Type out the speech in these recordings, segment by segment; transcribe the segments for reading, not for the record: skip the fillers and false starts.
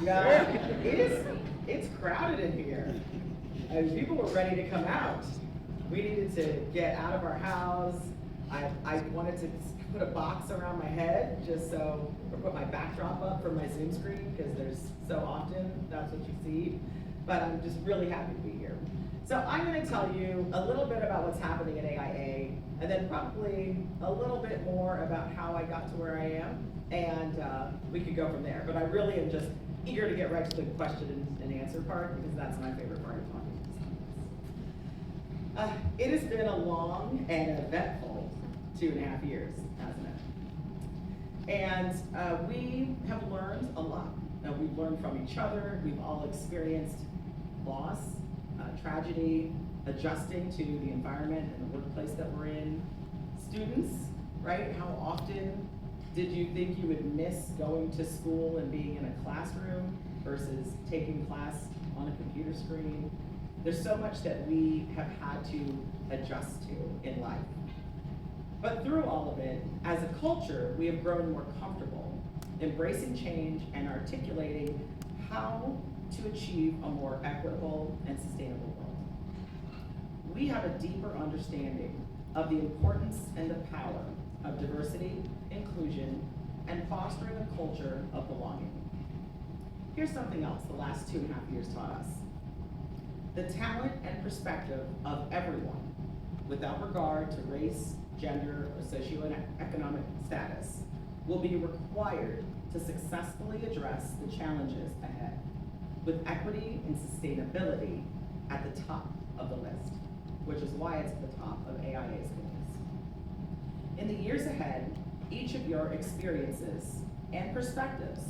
Yeah, it's crowded in here. People were ready to come out. We needed to get out of our house. I wanted to put a box around my head just so, or put my backdrop up for my Zoom screen because there's so often that's what you see. But I'm just really happy to be here. So I'm going to tell you a little bit about what's happening at AIA, and then probably a little bit more about how I got to where I am, and we could go from there. But I really am just eager to get right to the question and answer part because that's my favorite part of talking to students. It has been a long and eventful 2.5 years, hasn't it? And we have learned a lot. We've learned from each other. We've all experienced loss, tragedy, adjusting to the environment and the workplace that we're in. Students, right? How often did you think you would miss going to school and being in a classroom versus taking class on a computer screen? There's so much that we have had to adjust to in life. But through all of it, as a culture, we have grown more comfortable embracing change and articulating how to achieve a more equitable and sustainable world. We have a deeper understanding of the importance and the power of diversity, inclusion, and fostering a culture of belonging. Here's something else the last 2.5 years taught us. The talent and perspective of everyone, without regard to race, gender, or socioeconomic status, will be required to successfully address the challenges ahead, with equity and sustainability at the top of the list, which is why it's at the top of AIA's goals. In the years ahead, each of your experiences and perspectives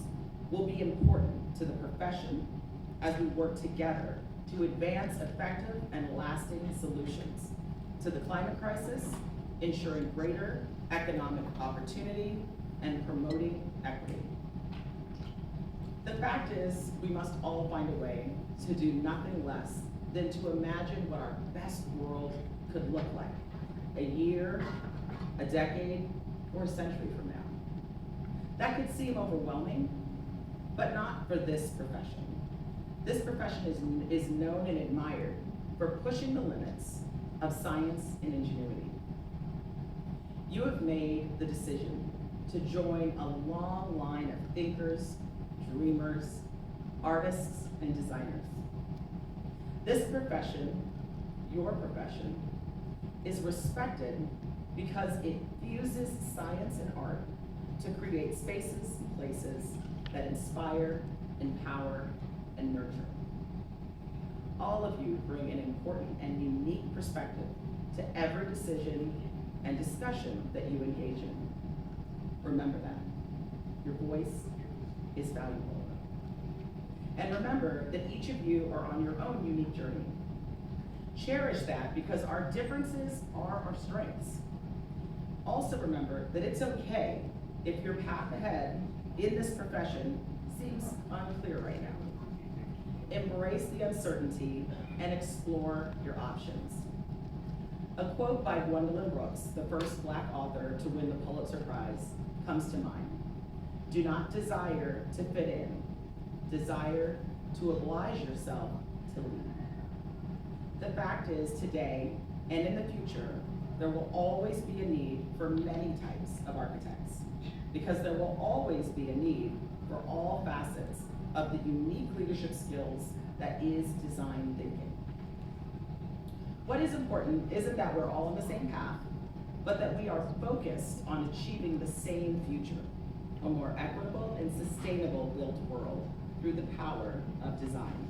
will be important to the profession as we work together to advance effective and lasting solutions to the climate crisis, ensuring greater economic opportunity and promoting equity. The fact is, we must all find a way to do nothing less than to imagine what our best world could look like a year, a decade, or a century from now. That could seem overwhelming, but not for this profession. This profession is known and admired for pushing the limits of science and ingenuity. You have made the decision to join a long line of thinkers, dreamers, artists, and designers. This profession, your profession, is respected because it fuses science and art to create spaces and places that inspire, empower, and nurture. All of you bring an important and unique perspective to every decision and discussion that you engage in. Remember that. Your voice is valuable. And remember that each of you are on your own unique journey. Cherish that because our differences are our strengths. Also remember that it's okay if your path ahead in this profession seems unclear right now. Embrace the uncertainty and explore your options. A quote by Gwendolyn Brooks, the first Black author to win the Pulitzer Prize, comes to mind. Do not desire to fit in, desire to oblige yourself to lead. The fact is, today and in the future, there will always be a need for many types of architects, because there will always be a need for all facets of the unique leadership skills that is design thinking. What is important isn't that we're all on the same path, but that we are focused on achieving the same future, a more equitable and sustainable built world through the power of design.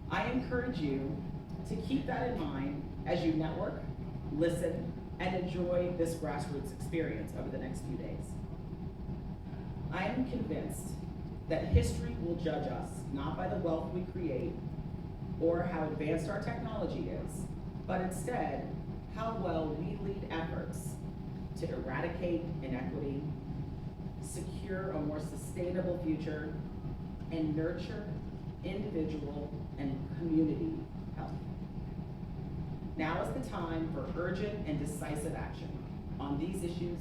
I encourage you to keep that in mind as you network, listen, and enjoy this Grassroots experience over the next few days. I am convinced that history will judge us not by the wealth we create or how advanced our technology is, but instead how well we lead efforts to eradicate inequity, secure a more sustainable future, and nurture individual and community health. Now is the time for urgent and decisive action on these issues,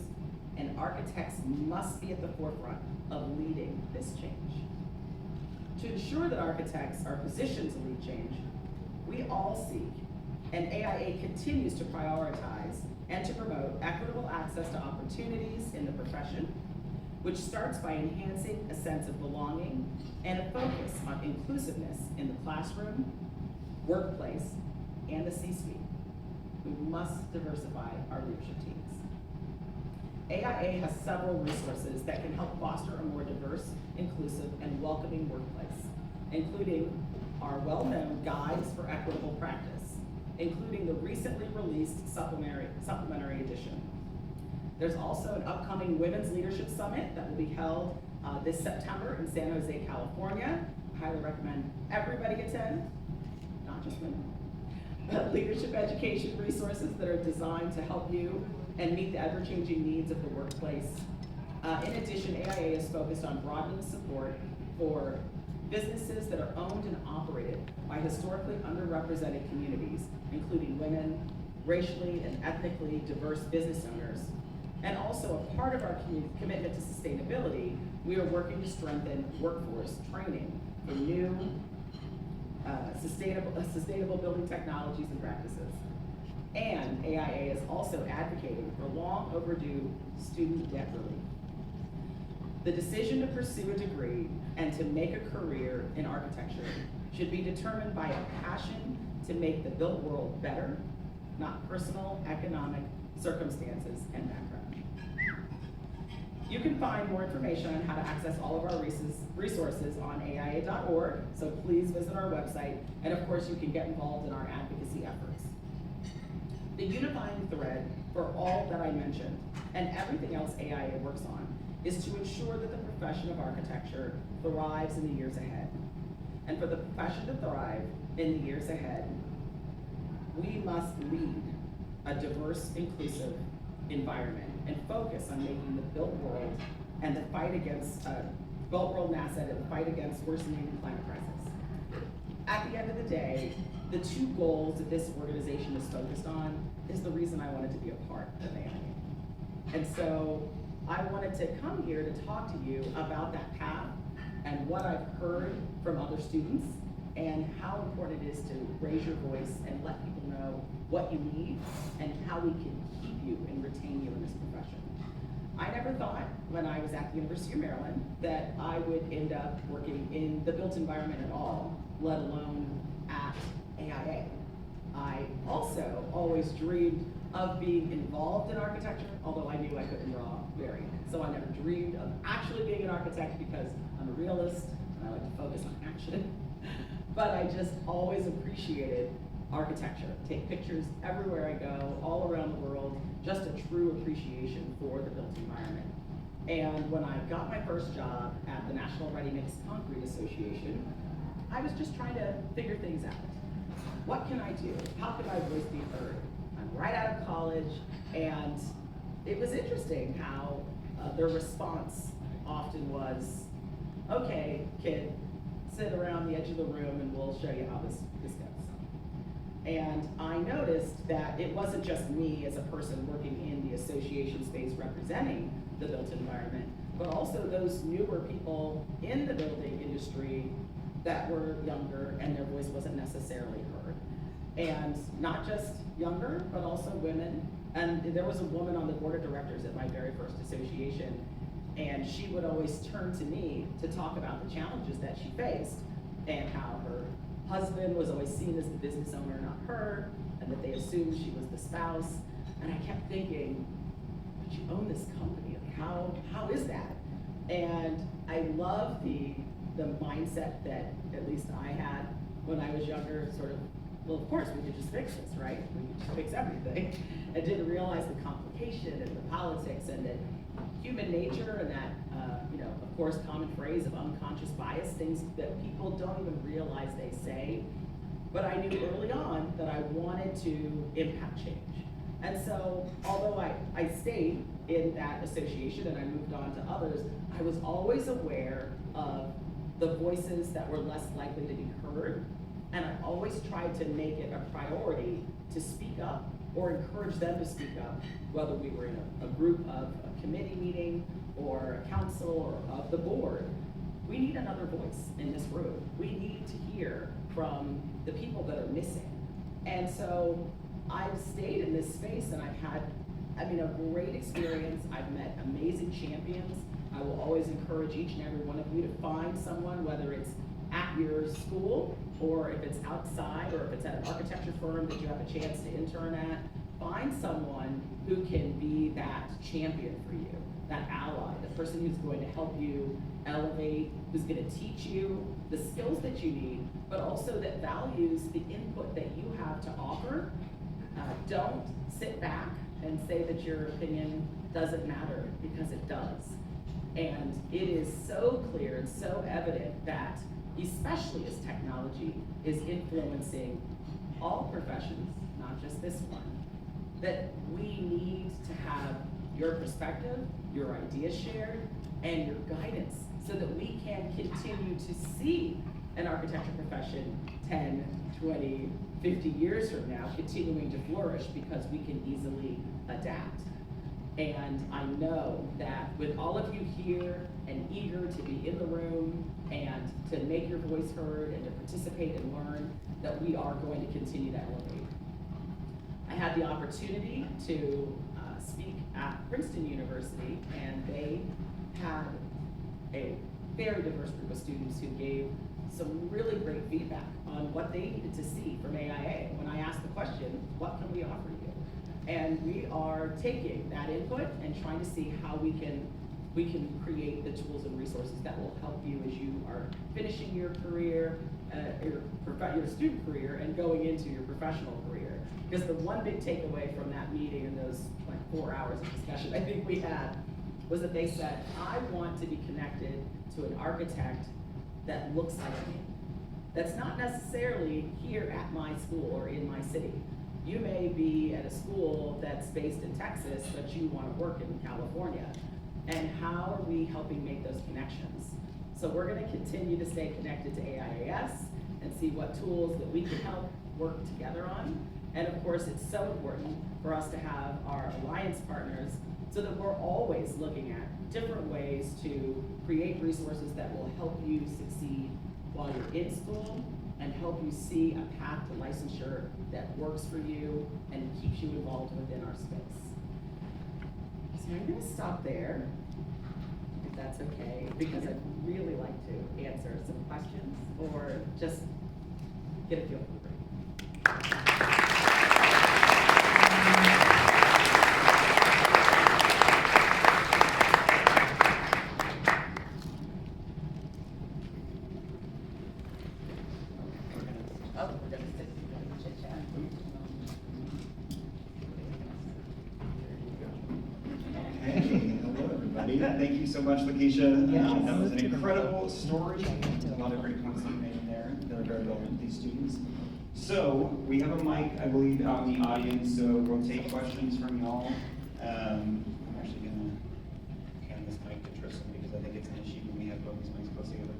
and architects must be at the forefront of leading this change. To ensure that architects are positioned to lead change, we all seek, and AIA continues to prioritize and to promote equitable access to opportunities in the profession, which starts by enhancing a sense of belonging and a focus on inclusiveness in the classroom, workplace, and the C-suite. We must diversify our leadership teams. AIA has several resources that can help foster a more diverse, inclusive, and welcoming workplace, including our well-known Guides for Equitable Practice, including the recently released supplementary edition. There's also an upcoming Women's Leadership Summit that will be held this September in San Jose, California. I highly recommend everybody attend, not just women. Leadership education resources that are designed to help you and meet the ever-changing needs of the workplace. In addition, AIA is focused on broadening support for businesses that are owned and operated by historically underrepresented communities, including women, racially and ethnically diverse business owners. And also a part of our commitment to sustainability, we are working to strengthen workforce training for new sustainable building technologies and practices. And AIA is also advocating for long overdue student debt relief. The decision to pursue a degree and to make a career in architecture should be determined by a passion to make the built world better, not personal economic circumstances and background. You can find more information on how to access all of our resources on AIA.org, so please visit our website, and of course you can get involved in our advocacy efforts. The unifying thread for all that I mentioned, and everything else AIA works on, is to ensure that the profession of architecture thrives in the years ahead. And for the profession to thrive in the years ahead, we must lead a diverse, inclusive environment and focus on making the built world and the fight against built world an asset and the fight against worsening climate crisis. At the end of the day, the two goals that this organization is focused on is the reason I wanted to be a part of AIA. And so I wanted to come here to talk to you about that path and what I've heard from other students and how important it is to raise your voice and let people know what you need and how we can keep you and retain you in this profession. I never thought when I was at the University of Maryland that I would end up working in the built environment at all, let alone at AIA. I also always dreamed of being involved in architecture, although I knew I couldn't draw very. So I never dreamed of actually being an architect because I'm a realist and I like to focus on action. But I just always appreciated architecture. Take pictures everywhere I go, all around the world, just a true appreciation for the built environment. And when I got my first job at the National Ready Mix Concrete Association, I was just trying to figure things out. What can I do? How can my voice be heard? I'm right out of college, and it was interesting how their response often was, okay, kid, sit around the edge of the room and we'll show you how this goes. And I noticed that it wasn't just me as a person working in the association space representing the built environment, but also those newer people in the building industry that were younger and their voice wasn't necessarily heard. And not just younger, but also women. And there was a woman on the board of directors at my very first association, and she would always turn to me to talk about the challenges that she faced and how her husband was always seen as the business owner, not her, and that they assumed she was the spouse. And I kept thinking, but you own this company, like how is that? And I love the mindset that at least I had when I was younger, sort of, well, of course we could just fix this, right? We could just fix everything. I didn't realize the complication and the politics and that human nature and that, of course, common phrase of unconscious bias, things that people don't even realize they say. But I knew early on that I wanted to impact change. And so, although I stayed in that association and I moved on to others, I was always aware of the voices that were less likely to be heard. And I always tried to make it a priority to speak up or encourage them to speak up, whether we were in a group of a committee meeting or a council or of the board. we need another voice in this room. We need to hear from the people that are missing. And so I've stayed in this space and I've had, a great experience. I've met amazing champions. I will always encourage each and every one of you to find someone, whether it's at your school or if it's outside or if it's at an architecture firm that you have a chance to intern at. Find someone who can be that champion for you, that ally, the person who's going to help you elevate, who's going to teach you the skills that you need, but also that values the input that you have to offer. Don't sit back and say that your opinion doesn't matter, because it does. And it is so clear and so evident that, especially as technology is influencing all professions, not just this one, that we need to have your perspective, your ideas shared, and your guidance so that we can continue to see an architecture profession 10, 20, 50 years from now continuing to flourish, because we can easily adapt. And I know that with all of you here and eager to be in the room and to make your voice heard and to participate and learn, that we are going to continue to elevate. I had the opportunity to speak at Princeton University, and they had a very diverse group of students who gave some really great feedback on what they needed to see from AIA. When I asked the question, what can we offer you? And we are taking that input and trying to see how we can create the tools and resources that will help you as you are finishing your career, your student career, and going into your professional career. Because the one big takeaway from that meeting and those 4 hours of discussion I think we had was that they said, I want to be connected to an architect that looks like me. That's not necessarily here at my school or in my city. You may be at a school that's based in Texas, but you want to work in California. And how are we helping make those connections? So we're going to continue to stay connected to AIAS and see what tools that we can help work together on. And of course, it's so important for us to have our alliance partners so that we're always looking at different ways to create resources that will help you succeed while you're in school and help you see a path to licensure that works for you and keeps you involved within our space. So I'm going to stop there, if that's okay, because I'd really like to answer some questions or just get a feel for the room. Thank you so much, Lakisha. Yes. That was an incredible story. A lot of great points that you made in there that are very relevant to these students. So we have a mic, I believe, out in the audience, so we'll take questions from y'all. I'm actually going to hand this mic to Tristan because I think it's an issue when we have both these mics close together.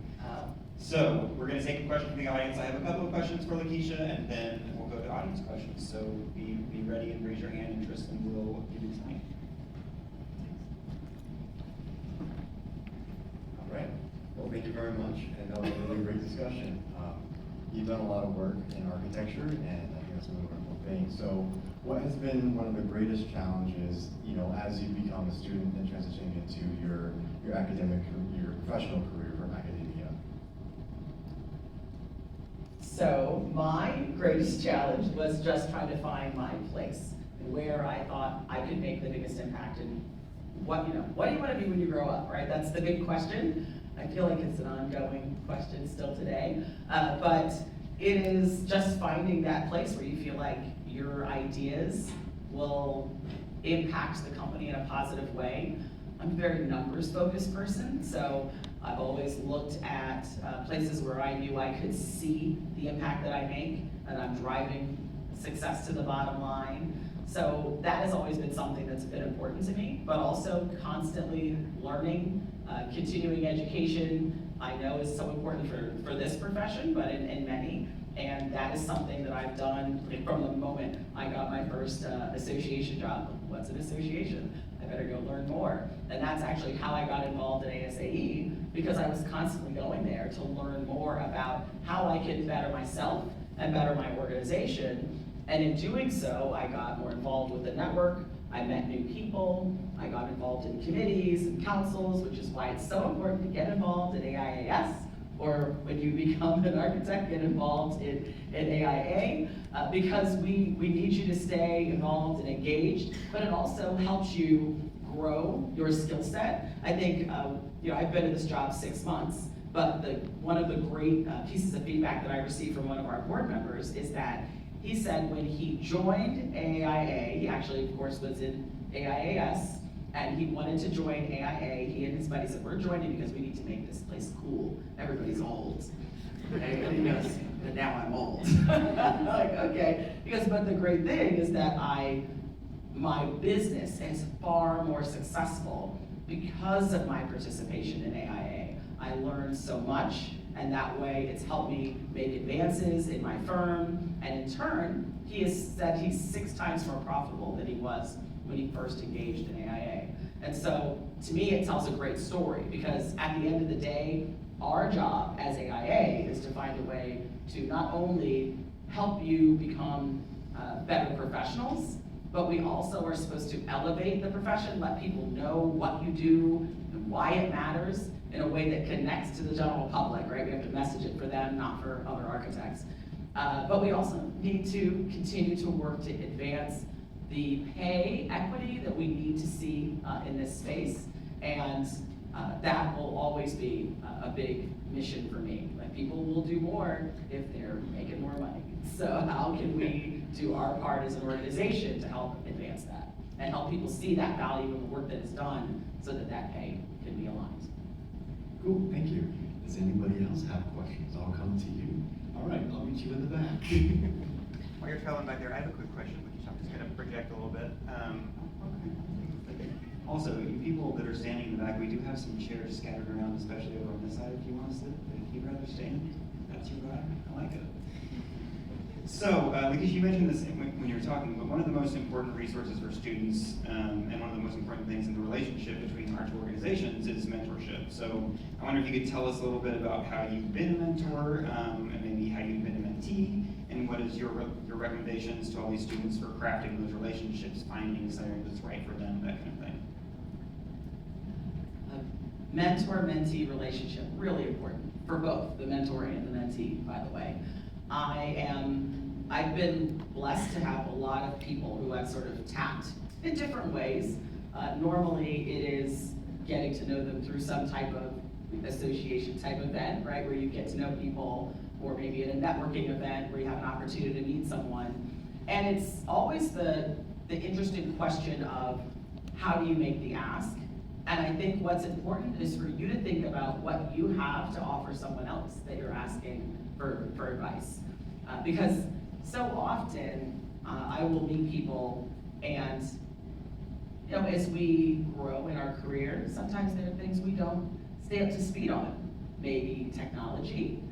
So we're going to take a question from the audience. I have a couple of questions for Lakisha, and then we'll go to audience questions. So be ready and raise your hand, and Tristan will give you this mic. Right. Well, thank you very much, and that was a really great discussion. You've done a lot of work in architecture, and I think that's a really wonderful thing. So, what has been one of the greatest challenges, as you become a student and transitioning into your academic, your professional career from academia? So, my greatest challenge was just trying to find my place where I thought I could make the biggest impact. And what do you want to be when you grow up, right? That's the big question. I feel like it's an ongoing question still today, but it is just finding that place where you feel like your ideas will impact the company in a positive way. I'm a very numbers-focused person, so I've always looked at places where I knew I could see the impact that I make, and I'm driving success to the bottom line. So that has always been something that's been important to me, but also constantly learning, continuing education, I know is so important for this profession, but in many. And that is something that I've done from the moment I got my first association job. What's an association? I better go learn more. And that's actually how I got involved in ASAE, because because I was constantly going there to learn more about how I can better myself and better my organization. And in doing so, I got more involved with the network, I met new people, I got involved in committees and councils, which is why it's so important to get involved in AIAS, or when you become an architect, get involved in AIA, because we need you to stay involved and engaged, but it also helps you grow your skill set. I think, I've been in this job 6 months, but one of the great pieces of feedback that I received from one of our board members is that he said when he joined AIA, he actually, of course, was in AIAS, and he wanted to join AIA. He and his buddy said, we're joining because we need to make this place cool. Everybody's old. And he goes, but now I'm old. I'm like, okay. Because, but the great thing is that my business is far more successful because of my participation in AIA. I learned so much, and that way it's helped me make advances in my firm, and in turn, he has said he's 6 times more profitable than he was when he first engaged in AIA. And so, to me, it tells a great story, because at the end of the day, our job as AIA is to find a way to not only help you become better professionals, but we also are supposed to elevate the profession, let people know what you do and why it matters in a way that connects to the general public, right? We have to message it for them, not for other architects. But we also need to continue to work to advance the pay equity that we need to see in this space, and that will always be a big mission for me. Like, people will do more if they're making more money. So how can we do our part as an organization to help advance that and help people see that value in the work that is done so that that pay can be aligned? Cool, thank you. Does anybody else have questions? I'll come to you. All right, I'll meet you in the back. While you're traveling back there, I have a quick question, Lakisha. I'm just going to project a little bit. Also, you people that are standing in the back, we do have some chairs scattered around, especially over on this side if you want to sit. But if you'd rather stand, that's your vibe. I like it. So, Lakisha, you mentioned this when you were talking, but one of the most important resources for students and one of the most important things in the relationship between our two organizations is mentorship. So I wonder if you could tell us a little bit about how you've been a mentor and maybe how you've been a mentee, and what is your recommendations to all these students for crafting those relationships, finding something that's right for them, that kind of thing. Mentor-mentee relationship, really important for both the mentoring and the mentee, by the way. I've been blessed to have a lot of people who I've sort of tapped in different ways. Normally it is getting to know them through some type of association type event, right, where you get to know people, or maybe at a networking event where you have an opportunity to meet someone. And it's always the interesting question of how do you make the ask? And I think what's important is for you to think about what you have to offer someone else that you're asking for advice. Because so often I will meet people, and as we grow in our career, sometimes there are things we don't stay up to speed on. Maybe technology,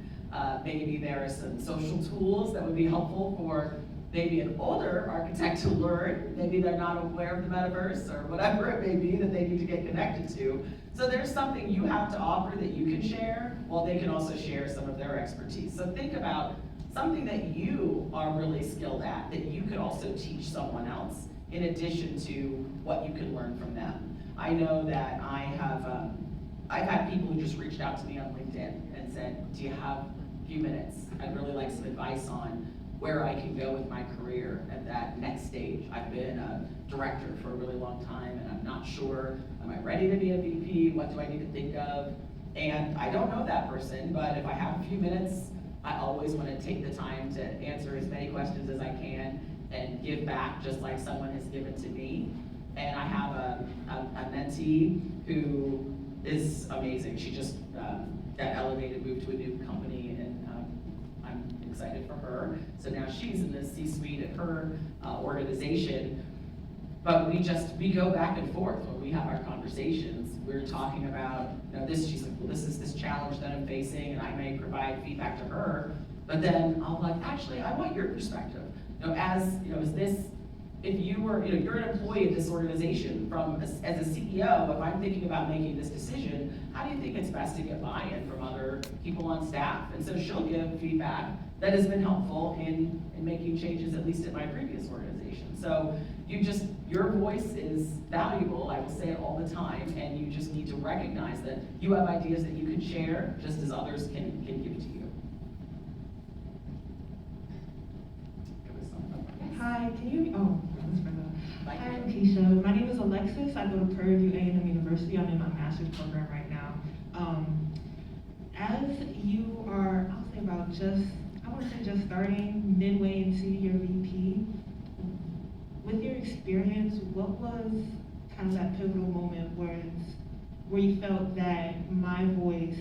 maybe there are some social tools that would be helpful for maybe an older architect to learn. Maybe they're not aware of the metaverse or whatever it may be that they need to get connected to. So there's something you have to offer that you can share, while they can also share some of their expertise. So think about something that you are really skilled at that you could also teach someone else, in addition to what you can learn from them. I know that I've had people who just reached out to me on LinkedIn and said, do you have a few minutes? I'd really like some advice on where I can go with my career at that next stage. I've been a director for a really long time, and I'm not sure, am I ready to be a VP? What do I need to think of? And I don't know that person, but if I have a few minutes, I always want to take the time to answer as many questions as I can and give back just like someone has given to me. And I have a mentee who is amazing. She just got elevated, moved to a new company, and I'm excited for her. So now she's in the C-suite at her organization. But we go back and forth when we have our conversations. We're talking about, she's like, well, this is this challenge that I'm facing, and I may provide feedback to her. But then I'll like, actually, I want your perspective. Is if you were, you're an employee of this organization, as a CEO, if I'm thinking about making this decision, how do you think it's best to get buy-in from other people on staff? And so she'll give feedback that has been helpful in making changes, at least at my previous organization. So your voice is valuable, I will say it all the time, and you just need to recognize that you have ideas that you can share, just as others can give to you. Hi, can you, hi, Lakisha. My name is Alexis. I go to Prairie View A&M University. I'm in my master's program right now. As you are, I want to say just starting midway into your VP, with your experience, what was kind of that pivotal moment where you felt that my voice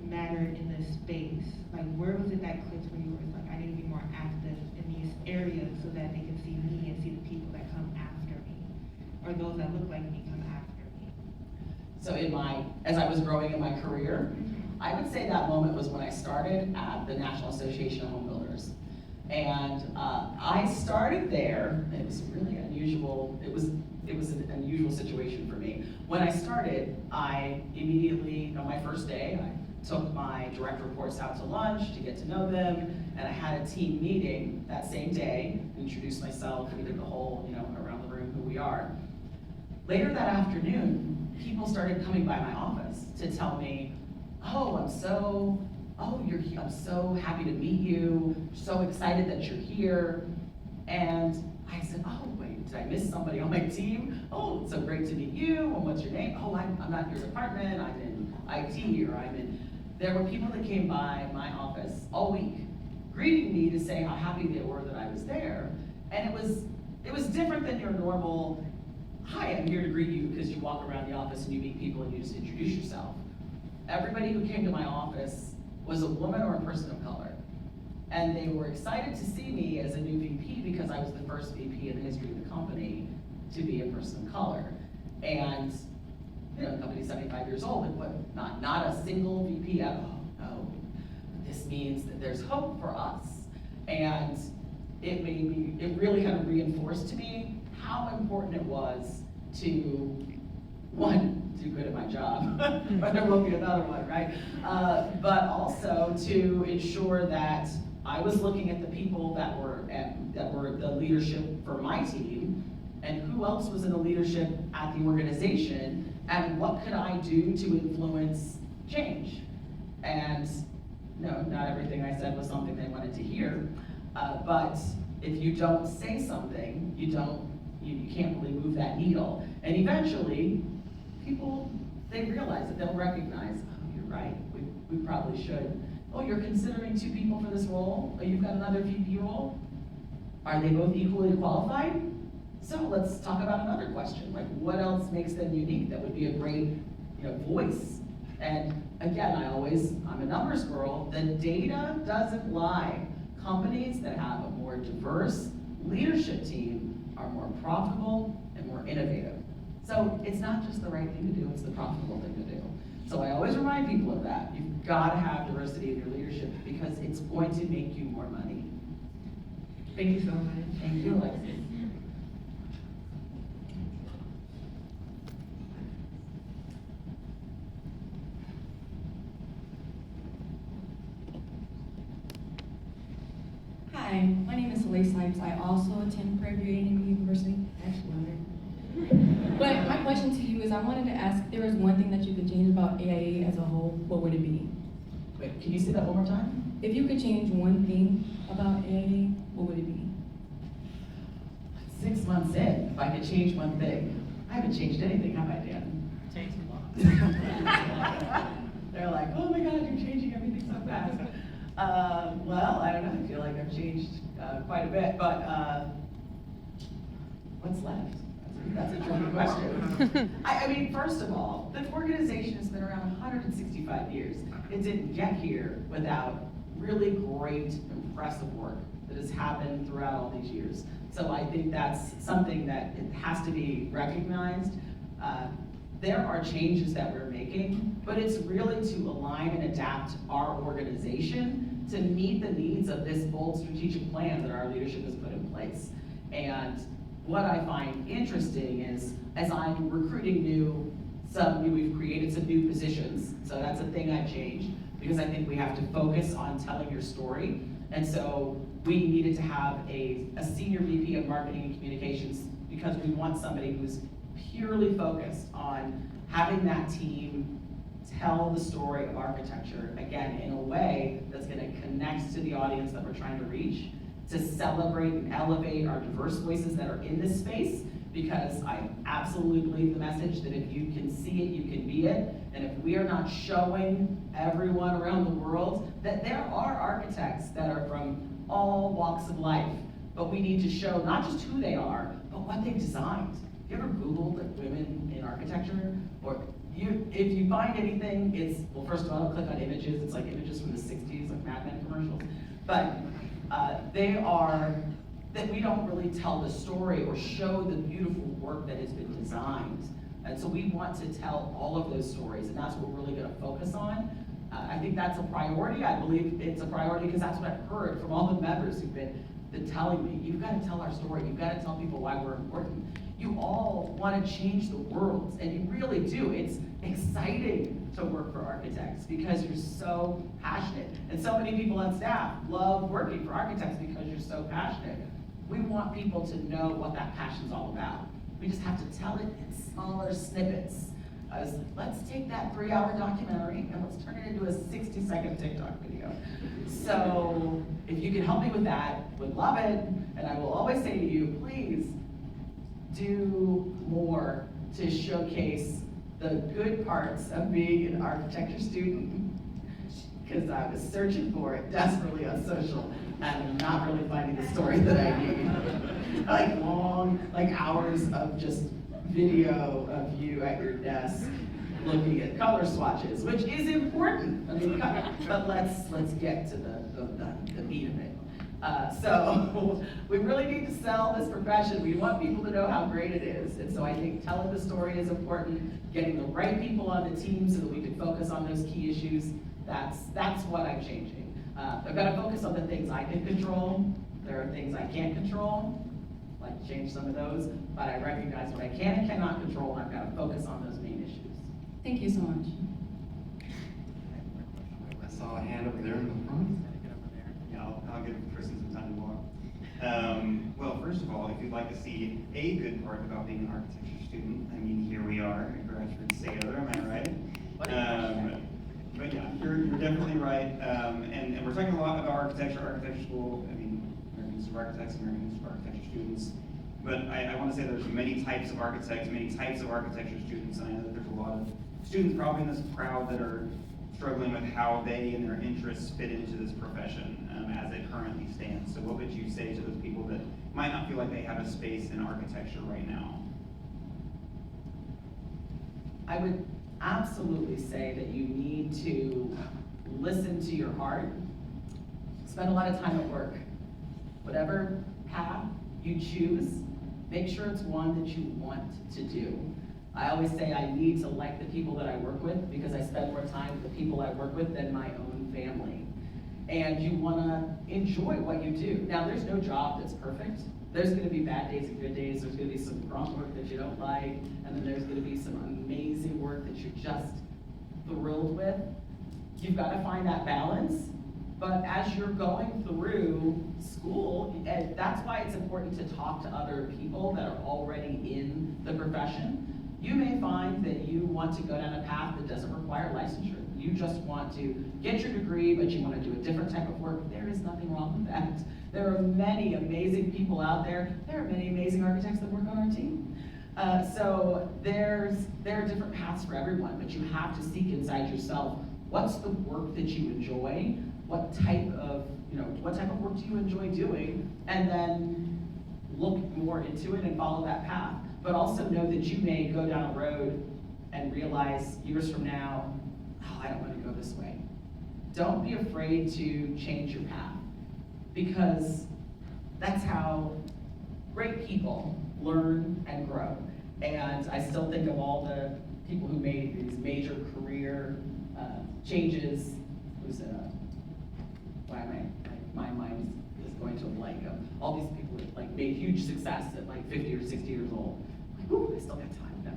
mattered in this space? Like, where was it that clicked where you were like, I need to be more active in these areas so that they can see me and see the people that come after me, or those that look like me come after me? So as I was growing in my career, I would say that moment was when I started at the National Association of Home Builders. And I started there, and it was really unusual. It was an unusual situation for me. When I started, I immediately, on my first day, I took my direct reports out to lunch to get to know them, and I had a team meeting that same day, introduced myself, we did the whole, around the room who we are. Later that afternoon, people started coming by my office to tell me, I'm so happy to meet you, so excited that you're here. And I said, wait, did I miss somebody on my team? Oh, it's so great to meet you, and what's your name? Oh, I'm not in your department, I'm in IT, or there were people that came by my office all week, greeting me to say how happy they were that I was there. And it was different than your normal, hi, I'm here to greet you, because you walk around the office and you meet people and you just introduce yourself. Everybody who came to my office was a woman or a person of color. And they were excited to see me as a new VP because I was the first VP in the history of the company to be a person of color. And the company's 75 years old, and not a single VP at all. No, this means that there's hope for us. And it really kind of reinforced to me how important it was to, one, do good at my job, but there will be another one, right? But also to ensure that I was looking at the people that were the leadership for my team, and who else was in the leadership at the organization, and what could I do to influence change? And no, not everything I said was something they wanted to hear, but if you don't say something, you can't really move that needle. And eventually, people, they realize it, they'll recognize, you're right, we probably should. Oh, you're considering 2 people for this role? Oh, you've got another VP role? Are they both equally qualified? So let's talk about another question, like what else makes them unique that would be a great voice? And again, I'm a numbers girl, the data doesn't lie. Companies that have a more diverse leadership team are more profitable and more innovative. So it's not just the right thing to do, it's the profitable thing to do. So I always remind people of that. You've got to have diversity in your leadership because it's going to make you more money. Thank you so much. Thank you, Alexis. Hi, my name is Lace Sipes. I also attend Prairie View A&M University. But my question to you is, I wanted to ask if there was one thing that you could change about AIA as a whole, what would it be? Wait, can you say that one more time? If you could change one thing about AIA, what would it be? 6 months in, if I could change one thing. I haven't changed anything, have I, Dan? Changed a lot. They're like, oh my God, you're changing everything so fast. Well, I don't know, I feel like I've changed quite a bit, but what's left? That's a tricky question. I mean, first of all, the organization has been around 165 years. It didn't get here without really great, impressive work that has happened throughout all these years. So I think that's something that it has to be recognized. There are changes that we're making, but it's really to align and adapt our organization to meet the needs of this bold strategic plan that our leadership has put in place. And what I find interesting is, as I'm recruiting we've created some new positions, so that's a thing I've changed, because I think we have to focus on telling your story. And so we needed to have a senior VP of marketing and communications, because we want somebody who's purely focused on having that team tell the story of architecture, again, in a way that's gonna connect to the audience that we're trying to reach, to celebrate and elevate our diverse voices that are in this space, because I absolutely believe the message that if you can see it, you can be it. And if we are not showing everyone around the world that there are architects that are from all walks of life, but we need to show not just who they are, but what they've designed. Have you ever Googled like women in architecture? Or if you find anything, it's, well, first of all, don't click on images. It's like images from the 60s, like Mad Men commercials. But that we don't really tell the story or show the beautiful work that has been designed. And so we want to tell all of those stories, and that's what we're really gonna focus on. I think that's a priority. I believe it's a priority because that's what I've heard from all the members who've been telling me, you've gotta tell our story, you've gotta tell people why we're important. You all wanna change the world, and you really do. It's exciting to work for architects because you're so passionate. And so many people on staff love working for architects because you're so passionate. We want people to know what that passion's all about. We just have to tell it in smaller snippets. Let's take that 3-hour documentary and let's turn it into a 60-second TikTok video. So if you can help me with that, would love it. And I will always say to you, please do more to showcase the good parts of being an architecture student, because I was searching for it desperately on social, and I'm not really finding the story that I need. Like long, like hours of just video of you at your desk looking at color swatches, which is important. I mean, but let's get to the meat of it. So we really need to sell this profession. We want people to know how great it is. And so I think telling the story is important, getting the right people on the team so that we can focus on those key issues. That's what I'm changing. I've got to focus on the things I can control. There are things I can't control. I'd like to change some of those, but I recognize what I can and cannot control, and I've got to focus on those main issues. Thank you so much. I saw a hand over there in the front. Yeah, I'll give Kristen some time to walk. Well, first of all, if you'd like to see a good part about being an architecture student, I mean, here we are at Grassroots together, am I right? But yeah, you're definitely right. And we're talking a lot about architecture school. I mean, American Institute of Architects, American Institute of Architecture students. But I want to say there's many types of architects, many types of architecture students. And I know that there's a lot of students probably in this crowd that are struggling with how they and their interests fit into this profession as it currently stands. So what would you say to those people that might not feel like they have a space in architecture right now? I would absolutely say that you need to listen to your heart. Spend a lot of time at work. Whatever path you choose, make sure it's one that you want to do. I always say I need to like the people that I work with because I spend more time with the people I work with than my own family. And you wanna enjoy what you do. Now, there's no job that's perfect. There's gonna be bad days and good days. There's gonna be some wrong work that you don't like, and then there's gonna be some amazing work that you're just thrilled with. You've gotta find that balance. But as you're going through school, and that's why it's important to talk to other people that are already in the profession. You may find that you want to go down a path that doesn't require licensure. You just want to get your degree, but you want to do a different type of work. There is nothing wrong with that. There are many amazing people out there. There are many amazing architects that work on our team. So there are different paths for everyone, but you have to seek inside yourself, what's the work that you enjoy? What type of work do you enjoy doing? And then look more into it and follow that path. But also know that you may go down a road and realize years from now, oh, I don't want to go this way. Don't be afraid to change your path, because that's how great people learn and grow. And I still think of all the people who made these major career changes. Who's in a, why am I, my mind is going to like all these people that like made huge success at like 50 or 60 years old. Like, ooh, I still got time. No.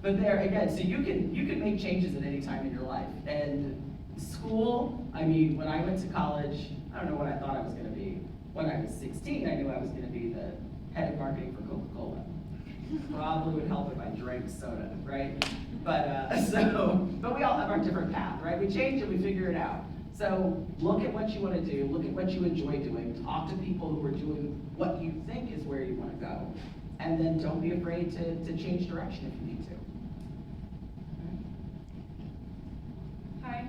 But there again, so you can make changes at any time in your life. And school, I mean, when I went to college, I don't know what I thought I was going to be. When I was 16, I knew I was going to be the head of marketing for Coca-Cola. Probably would help if I drank soda, right? But we all have our different path, right? We change it, we figure it out. So look at what you want to do, look at what you enjoy doing, talk to people who are doing what you think is where you want to go, and then don't be afraid to change direction if you need to. Hi,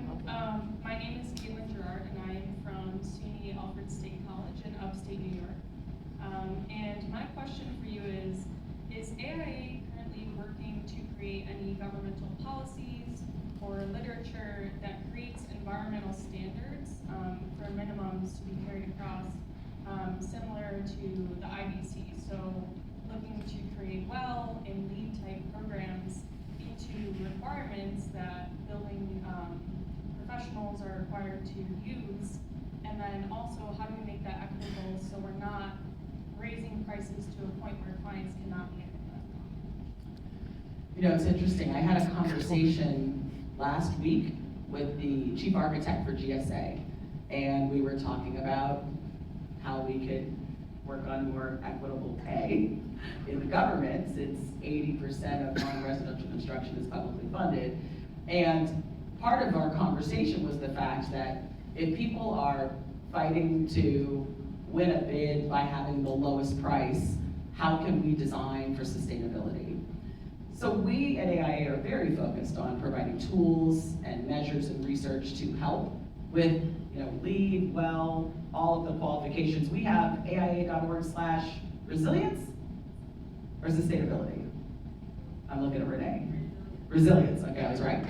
my name is Caitlin Gerard, and I am from SUNY Alfred State College in upstate New York. And my question for you is AIA currently working to create any governmental policies or literature that creates environmental standards for minimums to be carried across, similar to the IBC? So looking to create well and LEED type programs into requirements that building professionals are required to use, and then also how do we make that equitable so we're not raising prices to a point where clients cannot pay for them? You know, it's interesting. I had a conversation last week with the chief architect for GSA, and we were talking about how we could work on more equitable pay in the government, since 80% of non-residential construction is publicly funded. And part of our conversation was the fact that if people are fighting to win a bid by having the lowest price, how can we design for sustainability? So we at AIA are very focused on providing tools and measures and research to help with, LEED, well, all of the qualifications. We have AIA.org/resilience or sustainability. I'm looking at Renee. Resilience, okay, I was right.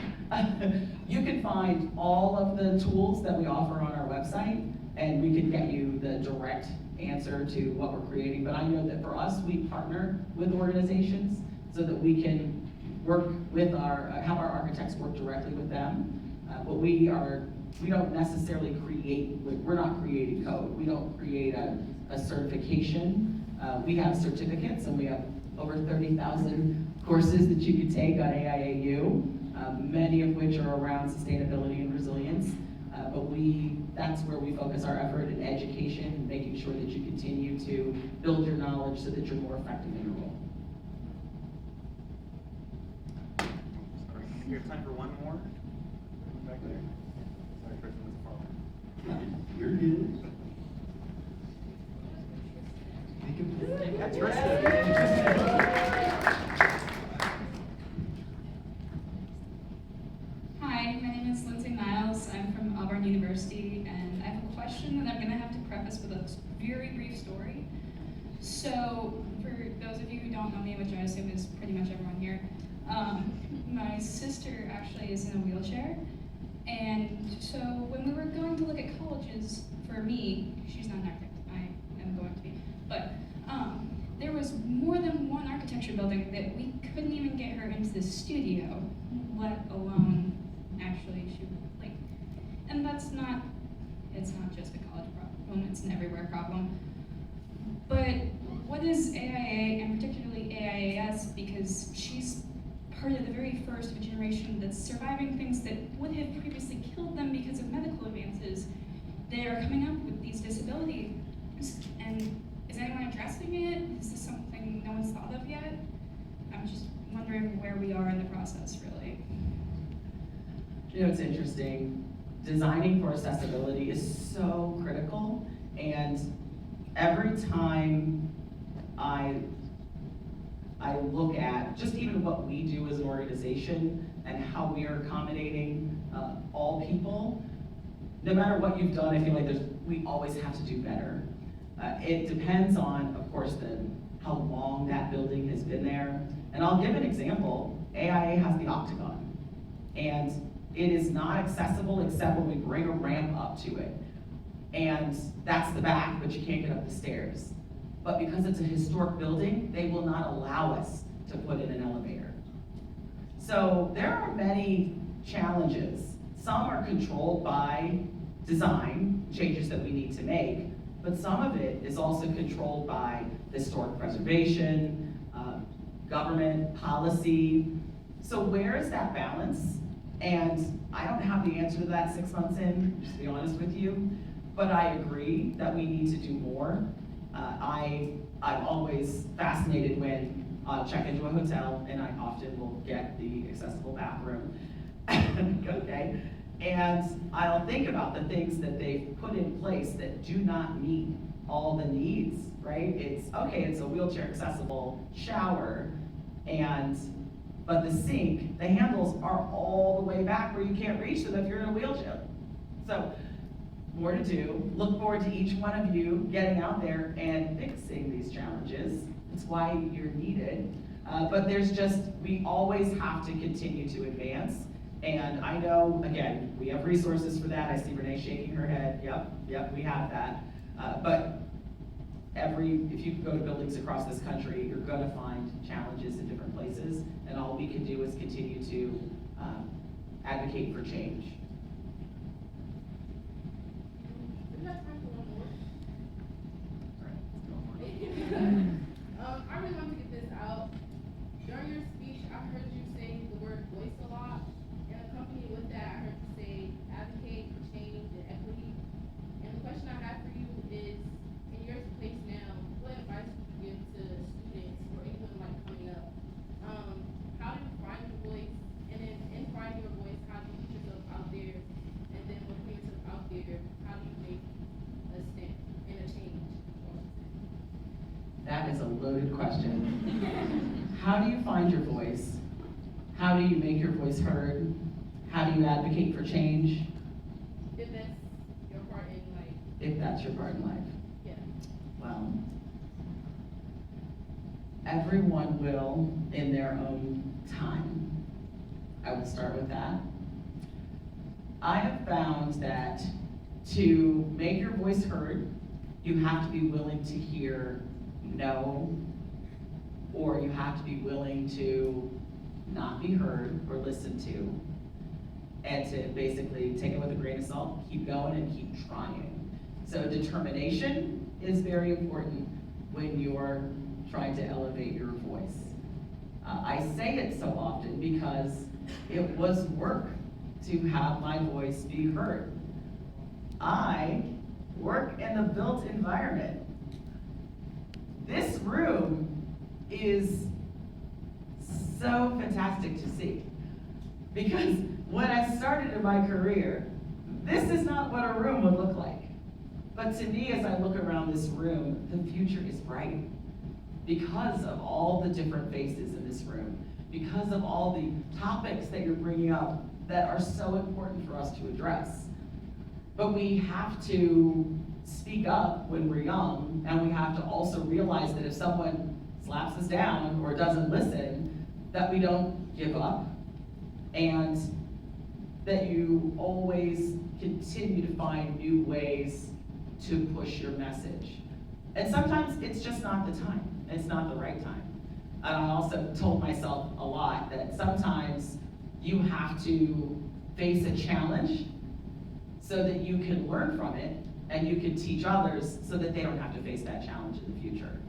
You can find all of the tools that we offer on our website, and we can get you the direct answer to what we're creating. But I know that for us, we partner with organizations so that we can work with have our architects work directly with them. But we don't necessarily we're not creating code. We don't create a certification. We have certificates, and we have over 30,000 courses that you can take on AIAU, many of which are around sustainability and resilience. But that's where we focus our effort in education and making sure that you continue to build your knowledge so that you're more effective in your role. We have time for one more. Back there. Sorry, Kristen, that's far away. You're good. That's Hi, my name is Lindsay Niles. I'm from Auburn University, and I have a question that I'm going to have to preface with a very brief story. So, for those of you who don't know me, which I assume is pretty much everyone here, my sister actually is in a wheelchair, and so when we were going to look at colleges, for me, she's not an architect, I am going to be, but there was more than one architecture building that we couldn't even get her into the studio, let alone actually shoot, and it's not just a college problem, it's an everywhere problem. But what is AIA, and particularly AIAS, because she's part of the very first of a generation that's surviving things that would have previously killed them because of medical advances. They are coming up with these disabilities, and is anyone addressing it? Is this something no one's thought of yet? I'm just wondering where we are in the process, really. It's interesting. Designing for accessibility is so critical, and every time I look at just even what we do as an organization and how we are accommodating all people, no matter what you've done, I feel like we always have to do better. It depends on, of course, how long that building has been there. And I'll give an example. AIA has the Octagon, and it is not accessible except when we bring a ramp up to it. And that's the back, but you can't get up the stairs. But because it's a historic building, they will not allow us to put in an elevator. So there are many challenges. Some are controlled by design changes that we need to make, but some of it is also controlled by historic preservation, government policy. So where is that balance? And I don't have the answer to that 6 months in, just to be honest with you, but I agree that we need to do more. I'm always fascinated when I check into a hotel, and I often will get the accessible bathroom. Okay? And I'll think about the things that they've put in place that do not meet all the needs, right? It's a wheelchair accessible shower, but the sink, the handles are all the way back where you can't reach them if you're in a wheelchair. So, more to do. Look forward to each one of you getting out there and fixing these challenges. It's why you're needed. But we always have to continue to advance. And I know, again, we have resources for that. I see Renee shaking her head. Yep, we have that. But if you go to buildings across this country, you're gonna find challenges in different places. And all we can do is continue to advocate for change. I really want to get this out. During your speech, I heard you say the word voice a lot. And accompanied with that, I heard you say advocate for change and equity. And the question I have for you is, in your place now, what advice would you give to students or anyone like coming up? How do you find your voice? And then in finding your voice, how do you put yourself out there? And then when you put yourself out there, how do you make a stand and a change? That is a loaded question. How do you find your voice? How do you make your voice heard? How do you advocate for change? If that's your part in life. If that's your part in life. Yeah. Well, everyone will in their own time. I will start with that. I have found that to make your voice heard, you have to be willing to hear no, or you have to be willing to not be heard or listened to, and to basically take it with a grain of salt, keep going and keep trying. So determination is very important when you're trying to elevate your voice. I say it so often because it was work to have my voice be heard. I work in the built environment. This room is so fantastic to see, because when I started in my career, this is not what a room would look like. But to me, as I look around this room, the future is bright because of all the different faces in this room, because of all the topics that you're bringing up that are so important for us to address. But we have to speak up when we're young, and we have to also realize that if someone slaps us down or doesn't listen, that we don't give up, and that you always continue to find new ways to push your message. And sometimes it's just not the time. It's not the right time. And I also told myself a lot that sometimes you have to face a challenge so that you can learn from it and you can teach others so that they don't have to face that challenge in the future.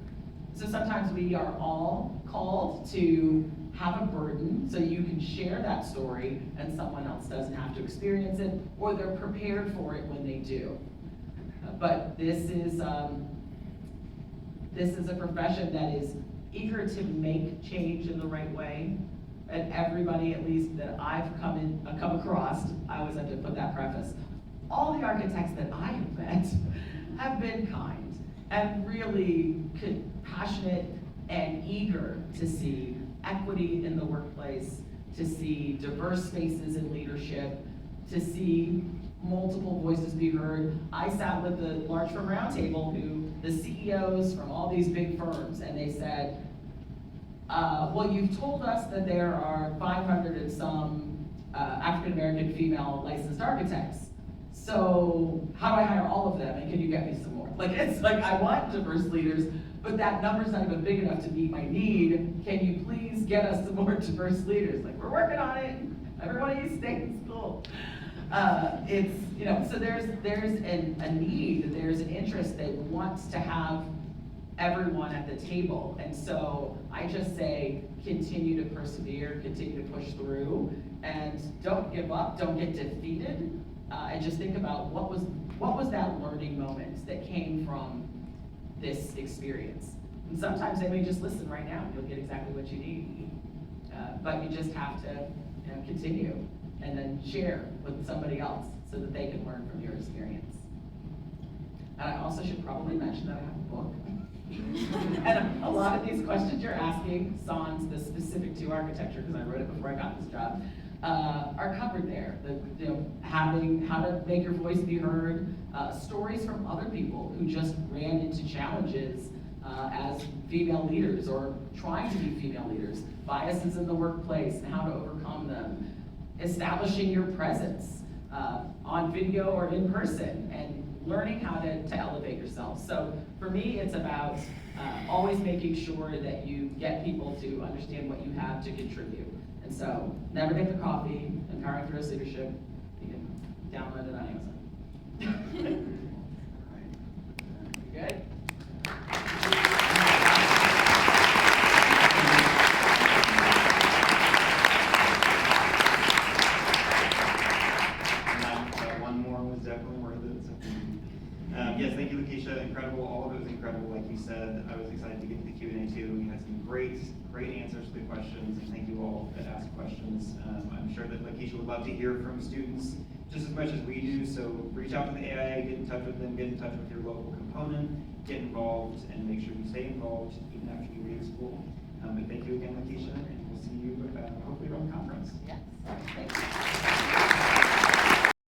So sometimes we are all called to have a burden so you can share that story and someone else doesn't have to experience it, or they're prepared for it when they do. But this is a profession that is eager to make change in the right way. And everybody, at least that I've come across, I always have to put that preface, all the architects that I have met have been kind and really passionate and eager to see equity in the workplace, to see diverse faces in leadership, to see multiple voices be heard. I sat with the large firm roundtable, the CEOs from all these big firms, and they said, well, you've told us that there are 500 and some African-American female licensed architects. So how do I hire all of them, and can you get me some more? It's like, I want diverse leaders, but that number's not even big enough to meet my need. Can you please get us some more diverse leaders? We're working on it. Everybody stay in school. It's, so there's a need, there's an interest that wants to have everyone at the table. And so I just say, continue to persevere, continue to push through, and don't give up, don't get defeated, and just think about what was that learning moment that came from this experience. And sometimes they may just listen right now, and you'll get exactly what you need. But you just have to continue and then share with somebody else so that they can learn from your experience. And I also should probably mention that I have a book. And a lot of these questions you're asking, sans the specific to architecture, because I wrote it before I got this job, are covered there. Having how to make your voice be heard, stories from other people who just ran into challenges as female leaders or trying to be female leaders, biases in the workplace and how to overcome them, establishing your presence on video or in person, and learning how to elevate yourself. So for me, it's about always making sure that you get people to understand what you have to contribute. And so, never get the coffee, Empowering Through Leadership. You can download it on Amazon. You good? One more was definitely worth it. So. Yes, thank you, Lakisha. Incredible. All of it was incredible. Like you said, I was excited to get to the Q&A too. We had some great answers to the questions, and thank you all that asked questions. I'm sure that Lakisha would love to hear from students just as much as we do. So reach out to the AIA, get in touch with them, get in touch with your local component, get involved, and make sure you stay involved even after you leave school. But thank you again, Lakisha, and we'll see you hopefully around the conference. Yes. Thank you.